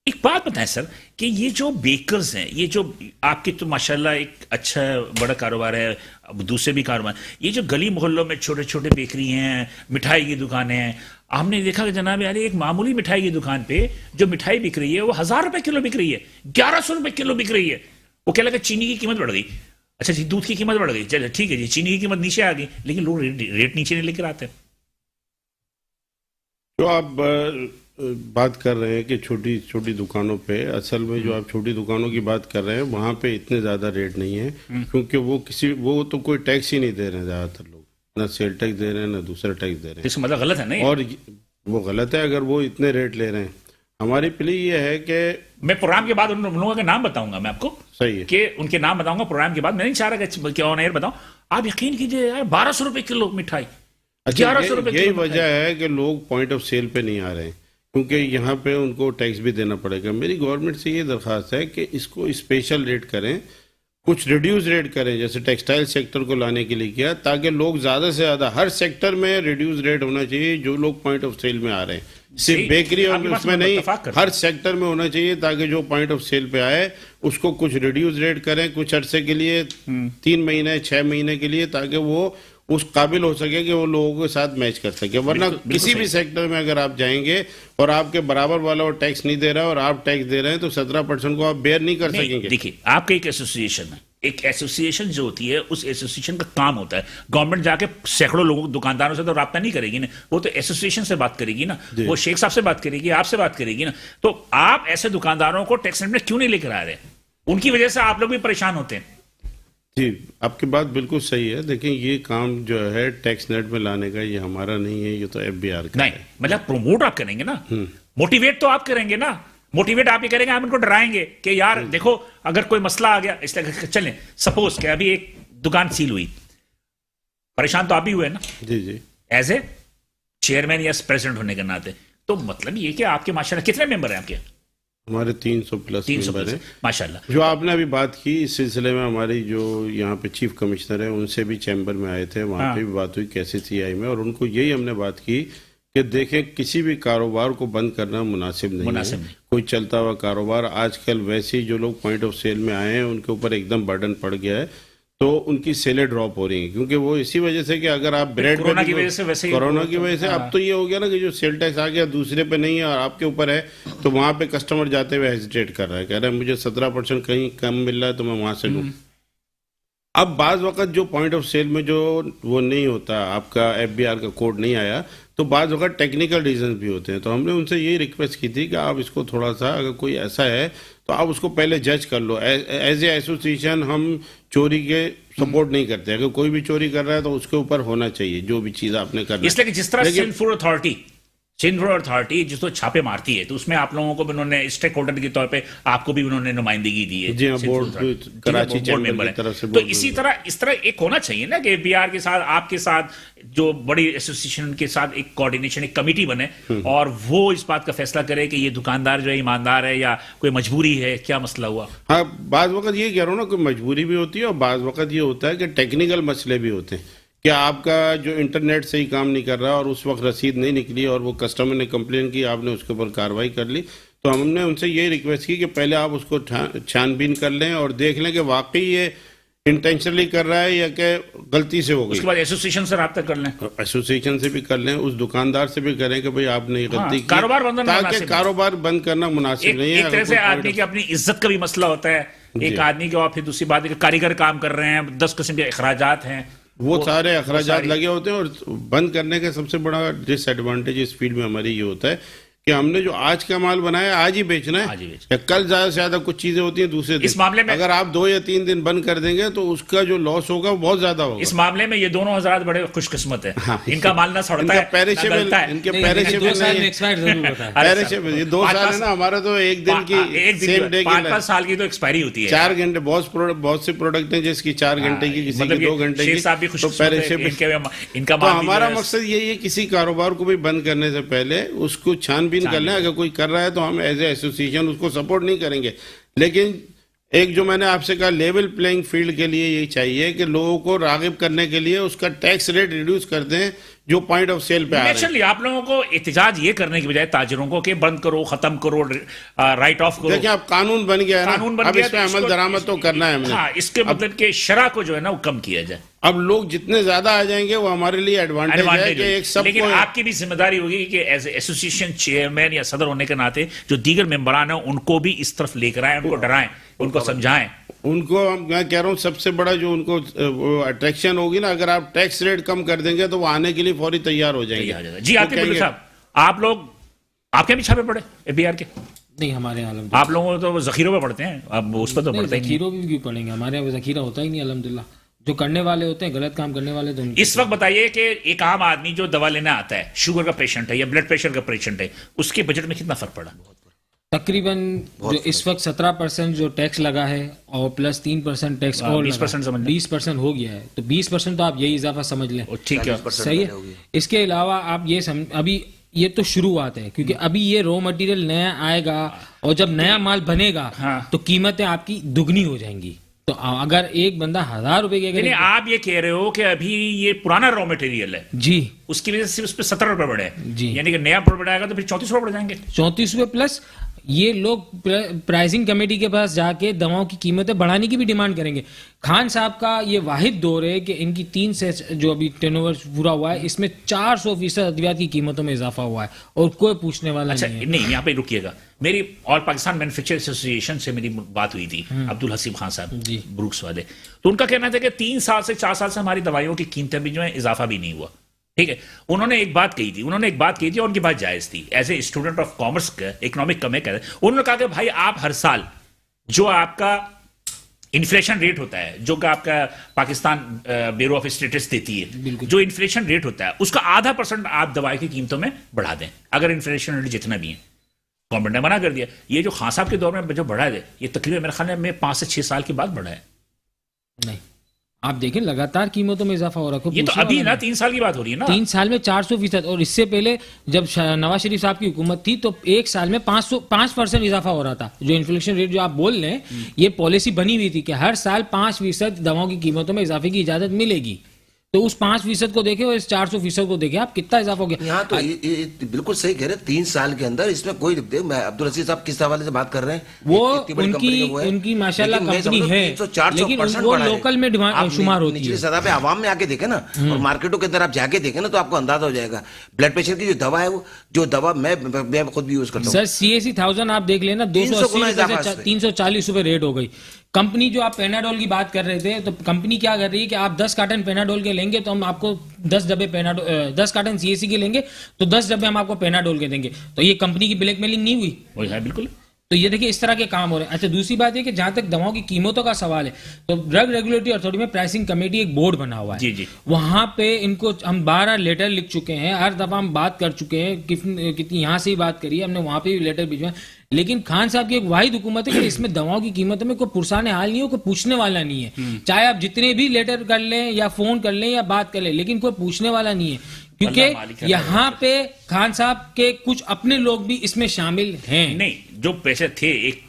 एक बात बताएं सर कि ये जो बेकर्स हैं, ये जो आपके तो माशाल्लाह एक अच्छा बड़ा कारोबार है, दूसरे भी कारोबार, ये जो गली मोहल्लों में छोटे छोटे बेकरी हैं, मिठाई की दुकानें हैं, हमने देखा कि जनाब यार एक मामूली मिठाई की दुकान पे जो मिठाई बिक रही है वो 1000 रुपए किलो बिक रही है, 1100 रुपए किलो बिक रही है। वो क्या लगा चीनी की कीमत बढ़ गई, अच्छा जी दूध की कीमत बढ़ गई, चलो ठीक है जी चीनी की कीमत नीचे आ गई, लेकिन लोग रेट नीचे नहीं लेकर आते। तो आप बात कर रहे हैं कि छोटी छोटी दुकानों पे, असल में जो आप छोटी दुकानों की बात कर रहे हैं वहां पे इतने ज्यादा रेट नहीं है, क्योंकि वो तो कोई टैक्स ही नहीं दे रहे हैं ज्यादातर लोग, ना सेल टैक्स दे रहे हैं ना दूसरा टैक्स दे रहे हैं। इसका मतलब गलत है नहीं? और वो गलत है अगर वो इतने रेट ले रहे हैं। हमारी प्ली ये है कि मैं प्रोग्राम के बाद उन लोगों के नाम बताऊंगा, मैं आपको सही है कि उनके नाम बताऊंगा प्रोग्राम के बाद। मैं नहीं चाह रहा कि ऑन एयर बताऊं, आप यकीन कीजिए यार 1200 रुपए किलो मिठाई, 1100 रुपए। यही वजह है कि लोग पॉइंट ऑफ सेल पे नहीं आ रहे हैं, क्योंकि यहाँ पे उनको टैक्स भी देना पड़ेगा। मेरी गवर्नमेंट से ये दरख्वास्त है कि इसको स्पेशल रेट करें, कुछ रिड्यूस रेट करें, जैसे टेक्सटाइल सेक्टर को लाने के लिए किया, ताकि लोग ज़्यादा से ज़्यादा हर सेक्टर में रिड्यूस रेट होना चाहिए जो लोग पॉइंट ऑफ सेल में आ रहे हैं, सिर्फ बेकरी और उसमें नहीं, हर सेक्टर में होना चाहिए, ताकि जो पॉइंट ऑफ सेल पे आए उसको कुछ रिड्यूस रेट करें कुछ अरसे के लिए, 3 महीने 6 महीने के लिए, ताकि वो उस काबिल हो सके कि वो लोगों के साथ मैच कर सके। वरना किसी भी सेक्टर में अगर आप जाएंगे और आपके बराबर वाला वो टैक्स नहीं दे रहा और आप टैक्स दे रहे हैं तो 17% को आप बेयर नहीं कर सकेंगे। देखिए आपका एक एसोसिएशन है, एक एसोसिएशन जो होती है उस एसोसिएशन का काम होता है, गवर्नमेंट जाके सैकड़ों लोगों दुकानदारों से तो राब्ता नहीं करेगी ना, वो तो एसोसिएशन से बात करेगी ना, वो शेख साहब से बात करेगी, आपसे बात करेगी ना। तो आप ऐसे दुकानदारों को टैक्स में क्यों नहीं लेकर आ रहे? उनकी वजह से आप लोग भी परेशान होते हैं। जी, आपकी बात बिल्कुल सही है। देखिए, ये काम जो है टैक्स नेट में लाने का, ये हमारा नहीं है, ये तो FBR का नहीं है। मतलब प्रोमोट आप करेंगे ना, मोटिवेट तो आप करेंगे ना, मोटिवेट आप ये करेंगे, आप इनको डराएंगे कि यार देखो अगर कोई मसला आ गया, इसलिए चलें सपोज कि अभी एक दुकान सील हुई, परेशान तो आप भी हुए ना जी जी, एज ए चेयरमैन या प्रेसिडेंट होने के नाते। तो मतलब ये कि आपके माशाल्लाह कितने मेंबर हैं आपके? हमारे 300 प्लस मेंबर हैं माशाल्लाह। जो आपने अभी बात की, इस सिलसिले में हमारी जो यहाँ पे चीफ कमिश्नर है उनसे भी चैम्बर में आए थे, वहाँ पे भी बात हुई KCCI में, और उनको यही हमने बात की कि देखें किसी भी कारोबार को बंद करना मुनासिब नहीं है। कोई चलता हुआ कारोबार, आजकल वैसे ही जो लोग पॉइंट ऑफ सेल में आए हैं उनके ऊपर एकदम बर्डन पड़ गया है, तो उनकी सेलें ड्रॉप हो रही हैं, क्योंकि वो इसी वजह से कि अगर आप ब्रेड कोरोना की वजह से, वैसे कोरोना की वजह से अब तो ये हो गया ना कि जो सेल टैक्स आ गया दूसरे पे नहीं है और आपके ऊपर है, तो वहां पे कस्टमर जाते हुए हेजिटेट कर रहा है, कह रहा है मुझे 17% कहीं कम मिल रहा है तो मैं वहां से लूं। अब बाज वक्त जो पॉइंट ऑफ सेल में जो वो नहीं होता, आपका FBR का कोड नहीं आया, तो बाज वक्त टेक्निकल रीजन भी होते हैं, तो हमने उनसे यही रिक्वेस्ट की थी कि आप इसको थोड़ा सा, अगर कोई ऐसा है तो आप उसको पहले जज कर लो। एज ए एसोसिएशन हम चोरी के सपोर्ट नहीं करते, अगर कोई भी चोरी कर रहा है तो उसके ऊपर होना चाहिए जो भी चीज आपने करना है। इसलिए कि जिस तरह सिंध फूड अथॉरिटी जिस तो छापे मारती है, तो उसमें आप लोगों को भी उन्होंने स्टेक होल्डर के तौर पे आपको भी उन्होंने नुमाइंदगी दी है। जी हाँ, बोर्ड कराची चैम्बर की तरफ से। तो इसी तरह इस तरह एक होना चाहिए ना कि FBR के साथ, आपके साथ, जो बड़ी एसोसिएशन के साथ एक कोऑर्डिनेशन, एक कमेटी बने और वो इस बात का फैसला करे कि ये दुकानदार जो है ईमानदार है या कोई मजबूरी है, क्या मसला हुआ। हाँ, बाज वक्त ये कह रहा हूँ ना, कोई मजबूरी भी होती है और बाज वक्त ये होता है कि टेक्निकल मसले भी होते हैं, कि आपका जो इंटरनेट से ही काम नहीं कर रहा और उस वक्त रसीद नहीं निकली और वो कस्टमर ने कंप्लेन की, आपने उसके ऊपर कार्रवाई कर ली, तो हमने उनसे यही रिक्वेस्ट की कि पहले आप उसको छानबीन कर लें और देख लें कि वाकई ये इंटेंशनली कर रहा है या क्या गलती से हो गई। उसके बाद एसोसिएशन से रब्ता कर लें, एसोसिएशन से भी कर लें, उस दुकानदार से भी करें कि भाई आपने ये गलती की, कारोबार बंद, ताकि कारोबार बंद करना मुनासिब नहीं है। एक तरह से आदमी की अपनी इज्जत का भी मसला होता है, एक आदमी के, और फिर दूसरी बात है कारीगर काम कर रहे हैं, 10 किस्म के अखराजात हैं, वो सारे अखराजात लगे होते हैं। और बंद करने का सबसे बड़ा डिसएडवांटेज इस फील्ड में हमारी ये होता है कि हमने जो आज का माल बनाया आज ही बेचना है, या कल ज्यादा से ज्यादा कुछ चीजें होती हैं दूसरे दिन। इस मामले में अगर आप 2 या 3 दिन बंद कर देंगे तो उसका जो लॉस होगा वो बहुत ज्यादा होगा। इस मामले में ये दोनों हज़रात बड़े खुशकिस्मत है। हाँ, इनका माल ना सड़ता है, पेरिशेबल, इनके पेरिशेबल नहीं है, पेरिशेबल। ये 2 साल है ना, हमारा तो एक दिन की, सेम डे की, 5 साल की तो एक्सपायरी होती है। 4 घंटे, बहुत से प्रोडक्ट हैं जिसकी 4 घंटे की, किसी की 2 घंटे की, तो पेरिशेबल। इनका तो हमारा मकसद यही है किसी कारोबार को भी बंद करने से पहले उसको छानबीन कर लें। अगर कोई कर रहा है तो हम एज ए एसोसिएशन उसको सपोर्ट नहीं करेंगे, लेकिन एक जो मैंने आपसे कहा, लेवल प्लेइंग फील्ड के लिए यही चाहिए कि लोगों को रागिब करने के लिए उसका टैक्स रेट रिड्यूस कर दें जो पॉइंट ऑफ सेल पे आ रहे हैं। आप लोगों को एहतजाज ये करने की बजाय ताजिरों को कि बंद करो, खत्म करो, राइट ऑफ करो। देखिए, अब कानून बन गया है, कानून बन अब गया, इस पे अमल दरामद तो करना है हमने। हाँ, इसके मतलब के शरह को जो है ना वो कम किया जाए। अब लोग जितने ज्यादा आ जाएंगे वो हमारे लिए एडवांटेज है कि एक सब। लेकिन आपकी भी जिम्मेदारी होगी कि एज एसोसिएशन चेयरमैन या सदर होने के नाते जो दीगर मेंबरान हैं उनको भी इस तरफ लेकर आए, उनको डराएं, उनको समझाएं। उनको मैं कह रहा हूँ सबसे बड़ा जो उनको अट्रैक्शन होगी ना, अगर आप टैक्स रेट कम कर देंगे तो वो आने के लिए फौरी तैयार हो जाएंगे। जी, आतिफ बुल्लू साहब, आप लोग, आपके भी छापे पड़े FBR के? नहीं, हमारे यहाँ आप लोगों तो जखीरों में पढ़ते हैं, अब उस पर तो पढ़ते हैं। जखीरों भी क्यों पढ़ेंगे, हमारे यहाँ जखीरा होता ही नहीं अल्हम्दुलिल्लाह। जो करने वाले होते हैं, गलत काम करने वाले तो इस वक्त बताइए कि एक आम आदमी जो दवा लेने आता है, शुगर का पेशेंट है या ब्लड प्रेशर का पेशेंट है, उसके बजट में कितना फर्क पड़ा? तकरीबन जो इस वक्त 17% जो टैक्स लगा है और प्लस 3% टैक्स और 20% हो गया है, तो 20% तो आप यही इजाफा समझ लें। ठीक है, सही है। इसके अलावा आप ये अभी ये तो शुरुआत है, क्योंकि अभी ये रॉ मटेरियल नया आएगा और जब नया माल बनेगा तो कीमतें आपकी दुगनी हो जाएंगी। तो अगर एक बंदा 1000 रुपए के, आप ये कह रहे हो कि अभी ये पुराना रॉ मटेरियल है जी, उसकी वजह से उस पर 17 रुपए बढ़े जी, यानी कि नया प्रोडक्ट आएगा तो फिर 34 रुपए बढ़ जाएंगे। 34 रुपए प्लस ये लोग प्राइसिंग कमेटी के पास जाके दवाओं की कीमतें बढ़ाने की भी डिमांड करेंगे। खान साहब का ये वाहिद दौर है कि इनकी 3 से जो अभी टर्नओवर पूरा हुआ है, इसमें 400% अद्वियात की कीमतों में इजाफा हुआ है और कोई पूछने वाला नहीं है। नहीं, यहाँ पे रुकिएगा, मेरी और पाकिस्तान मैन्युफैक्चरर्स एसोसिएशन से मेरी बात हुई थी, अब्दुल हसीब खान साहब जी, ब्रूक्स वाले, तो उनका कहना था कि 3 साल से 4 साल से हमारी दवाइयों की कीमतें भी जो है इजाफा भी नहीं हुआ। ठीक है, उन्होंने एक बात कही थी और उनकी बात जायज थी। As a student of commerce का, इकोनॉमिक का मैं कह रहा, उन्होंने कहा कि भाई आप हर साल जो आपका इन्फ्लेशन रेट होता है जो कि आपका पाकिस्तान ब्यूरो ऑफ स्टेटिस्टिक्स देती है, जो इन्फ्लेशन रेट होता है उसका ½ आप दवाई की कीमतों में बढ़ा दें, अगर इन्फ्लेशन रेट जितना भी है। गवर्नमेंट ने मना कर दिया। ये जो खान साहब के दौर में जो बढ़ा है, ये तकरीबन मेरे ख्याल में 5 से 6 साल के बाद बढ़ा है। नहीं, आप देखें लगातार कीमतों में इजाफा हो रहा है। ये तो अभी ना 3 साल की बात हो रही है ना, 3 साल में 400%। और इससे पहले जब नवाज शरीफ साहब की हुकूमत थी तो 1 साल में 5% इजाफा हो रहा था। जो इन्फ्लेशन रेट जो आप बोल रहे हैं, ये पॉलिसी बनी हुई थी कि हर साल 5% दवाओं की कीमतों में इजाफे की इजाजत मिलेगी। तो उस 5% को देखें और इस 400% को देखें, आप कितना इजाफा हो गया। यहाँ तो ये बिल्कुल सही कह रहे हैं, 3 साल के अंदर इसमें कोई अब्दुल रशीद साहब किस हवाले से बात कर रहे हैं, वो उनकी माशाल्लाह कंपनी है, लेकिन वो लोकल में शुमार होती है। निचली सतह पे आवाम में आके देखे ना, और मार्केटों के अंदर आप जाके देखे ना, तो आपको अंदाजा हो जाएगा। ब्लड प्रेशर की जो दवा है, वो जो दवा मैं खुद भी यूज करता हूँ सर, CAC 1000 आप देख लेना, 280 से 340 रुपए रेट हो गई। कंपनी जो आप पेनाडोल की बात कर रहे थे, तो कंपनी क्या कर रही है कि आप 10 कार्टन पेनाडोल के लेंगे तो हम आपको 10 डब्बे पेनाडोल, 10 कार्टन CAC के लेंगे तो 10 डब्बे हम आपको पेनाडोल के देंगे। तो ये कंपनी की ब्लैकमेलिंग नहीं हुई? वही है, बिल्कुल। तो ये देखिए इस तरह के काम हो रहे हैं। अच्छा, दूसरी बात है कि जहां तक दवाओं की कीमतों का सवाल है, तो ड्रग रेगुलेटरी अथॉरिटी में प्राइसिंग कमेटी एक बोर्ड बना हुआ है। जी जी। वहां पे इनको हम 12 लेटर लिख चुके हैं, हर दफा हम बात कर चुके हैं, कितनी यहाँ से ही बात करी है हमने, वहां पे भी लेटर भिजवाए। लेकिन खान साहब की एक वाहिद हुकूमत है कि इसमें दवाओं की कीमतों में कोई पुरसाने हाल नहीं हो, कोई पूछने वाला नहीं है। चाहे आप जितने भी लेटर कर लें या फोन कर लें या बात कर लें, लेकिन कोई पूछने वाला नहीं है, क्योंकि यहाँ पे खान साहब के कुछ अपने लोग भी इसमें शामिल हैं। नहीं, जो पैसे थे, एक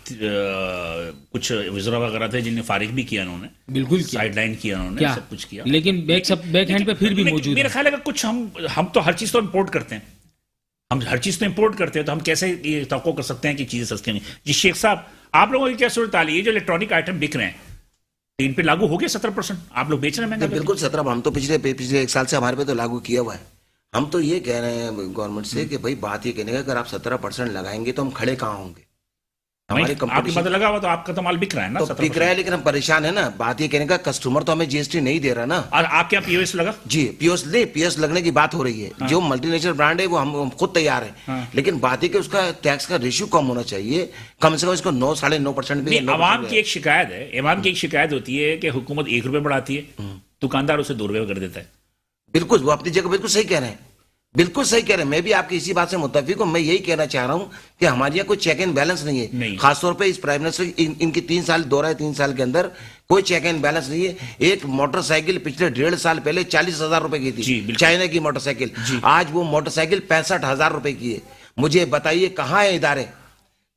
कुछ वज़रा वगैरह थे जिन्हें फारिग भी किया उन्होंने, बिल्कुल साइडलाइन किया उन्होंने, सब कुछ किया, लेकिन बैक हैंड पे फिर भी मौजूद है। मेरा ख्याल है कुछ हम तो हर चीज तो इम्पोर्ट करते हैं, हम हर चीज तो इम्पोर्ट करते हैं, तो हम कैसे ये तवक्को कर सकते हैं कि चीजें सस्ती नहीं। जी शेख साहब, आप लोगों की क्या सूरत हाल है? ये जो इलेक्ट्रॉनिक आइटम बिक रहे हैं, इन पे लागू हो गया 17%? आप लोग बेच रहे हैं? बिल्कुल 17। हम तो पिछले 1 साल से हमारे पे तो लागू किया हुआ है। हम तो ये कह रहे हैं गवर्नमेंट से कि भाई बात ये कहने का, अगर आप 17% लगाएंगे तो हम खड़े कहाँ होंगे? हमारी आपकी मदद लगा हुआ तो आपका तो माल बिक रहा है ना, तो बिक रहा है, लेकिन हम परेशान है ना। बात ये कहने का, कस्टमर तो हमें GST नहीं दे रहा ना। और आपके यहाँ POS लगा? जी, POS लगने की बात हो रही है। हाँ। जो मल्टीनेशनल ब्रांड है वो हम खुद तैयार है। हाँ। लेकिन बात है कि उसका टैक्स का रेशियो कम होना चाहिए, कम से कम इसको 9 साढ़े 9% भी। आवाम की एक शिकायत है, आवाम की एक शिकायत होती है कि हुकूमत 1 रुपए बढ़ाती है, दुकानदार उसे 2 रुपए कर देता है। बिल्कुल, वो अपनी जगह बिल्कुल सही कह रहे हैं, बिल्कुल सही कह रहे हैं। मैं भी आपकी इसी बात से मुत्तफिक हूं। मैं यही कहना चाह रहा हूं कि हमारे यहाँ कोई चेक एंड बैलेंस नहीं है। खासतौर पे इस प्राइम मिनिस्टर इनकी 3 साल दौरा है, 3 साल के अंदर कोई चेक एंड बैलेंस नहीं है। एक मोटरसाइकिल पिछले 1.5 साल पहले 40,000 रुपए की थी, चाइना की मोटरसाइकिल। आज वो मोटरसाइकिल 65,000 रुपए की है। मुझे बताइए कहाँ है इदारे,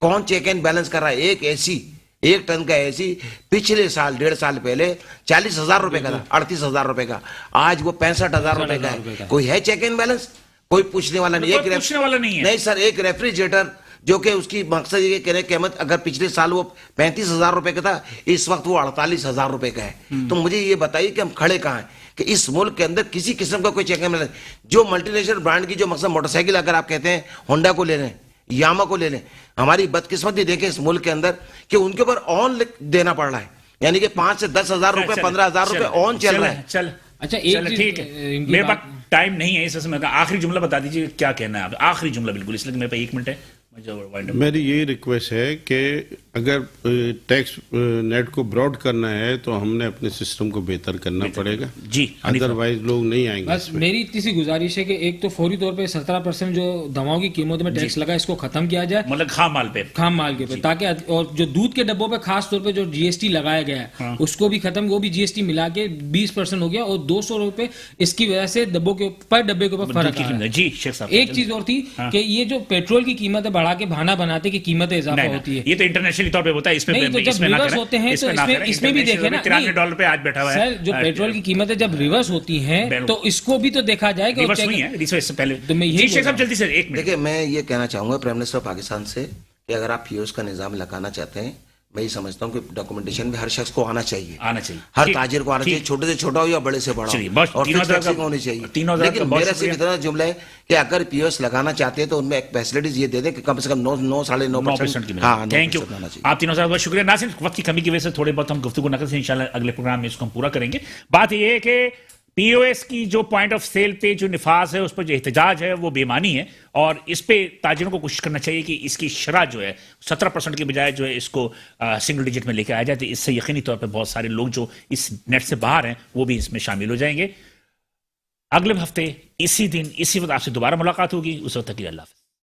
कौन चेक एंड बैलेंस कर रहा है? एक AC 1 टन का AC पिछले साल 1.5 साल पहले 40,000 रुपए का था, 38,000 रुपए का। आज वो 65,000 रुपए का है। कोई है चेक एंड बैलेंस? कोई पूछने वाला नहीं, पूछने वाला नहीं है। नहीं सर, एक रेफ्रिजरेटर जो कि उसकी मकसद ये कहने की कीमत अगर पिछले साल वो 35,000 रुपए का था, इस वक्त वो 48,000 रुपए का है। तो मुझे ये बताइए कि हम खड़े कहाँ हैं कि इस मुल्क के अंदर किसी किस्म का कोई चेक एंड बैलेंस। जो मल्टीनेशनल ब्रांड की जो मकसद मोटरसाइकिल, अगर आप कहते हैं होंडा को ले लें, यामा को ले लें, हमारी बदकिस्मती देखें इस मुल्क के अंदर कि उनके ऊपर ऑन देना पड़ रहा है, यानी कि 5 से 10,000 रुपए, 15,000 रुपए ऑन चल रहा है। चल अच्छा, एक ठीक है, मेरे पास टाइम नहीं है, इस समय का आखिरी जुमला बता दीजिए, क्या कहना है आप? आखिरी जुमला बिल्कुल, इसलिए मेरे पास 1 मिनट है। मेरी यही रिक्वेस्ट है कि अगर टैक्स नेट को ब्रॉड करना है तो हमने अपने सिस्टम को बेहतर करना पड़ेगा जी, अदरवाइज लोग नहीं आएंगे। बस मेरी इतनी सी गुजारिश है कि एक तो फौरी तौर पे 17% जो दवाओं की कीमत में टैक्स लगा, इसको खत्म किया जाए, मतलब खाम माल पे ताकि, और जो दूध के डब्बों पे खास तौर पे जो GST लगाया गया है उसको भी खत्म, वो भी GST मिला के 20% हो गया, और 200 रुपए इसकी वजह से डब्बों के पर डब्बे के ऊपर फर्क है। एक चीज और थी कि ये जो पेट्रोल की कीमत है बढ़ा के बहाना बनाते कि कीमतें इजाफा होती है, ये तो इंटरनेशनली तौर पे होता है। इसमें नहीं, तो जब रिवर्स होते हैं तो इसमें भी देखें ना, $93 पे आज बैठा हुआ है सर, जो पेट्रोल की कीमतें जब रिवर्स होती हैं तो इसको भी तो देखा जाए कि रिवर्स हुई है, रिवर्स पहले। तो मैं यही सब जल्दी से 1 मिनट। देखिए, मैं ये कहना चाहूंगा प्राइम मिनिस्टर पाकिस्तान से कि अगर आप POS का निजाम लगाना चाहते हैं, मैं ये समझता हूँ कि डॉक्यूमेंटेशन में हर शख्स को आना चाहिए, हर ताजिर को आना चाहिए, छोटे से छोटा हो या बड़े से बड़ा हो, और फिक्स होनी चाहिए। लेकिन मेरा सिर्फ इतना जुमला है कि अगर POS लगाना चाहते हैं तो उनमें एक फैसिलिटीज ये दे दें कि कम से कम 9 साढ़े 9% की। हाँ, थैंक यू आप तीनों बहुत शुक्रिया। नाज़रीन, वक्त की कमी की वजह से थोड़े बहुत हम गुफ्तगू न करें, इंशाल्लाह अगले प्रोग्राम में इसको हम पूरा करेंगे। बात यह है कि पीओएस की जो पॉइंट ऑफ सेल पे जो निफाज है, उस पर जो एहतजाज है, वो बेमानी है और इस पे ताजिरों को कोशिश करना चाहिए कि इसकी शरह जो है 17% की बजाय जो है इसको सिंगल डिजिट में लेकर आया जाए। तो इससे यकीनी तौर पर बहुत सारे लोग जो इस नेट से बाहर हैं वो भी इसमें शामिल हो जाएंगे। अगले हफ्ते इसी दिन इसी वक्त आपसे दोबारा मुलाकात होगी। उस वक्त तक के लिए अल्लाह हाफ़िज़।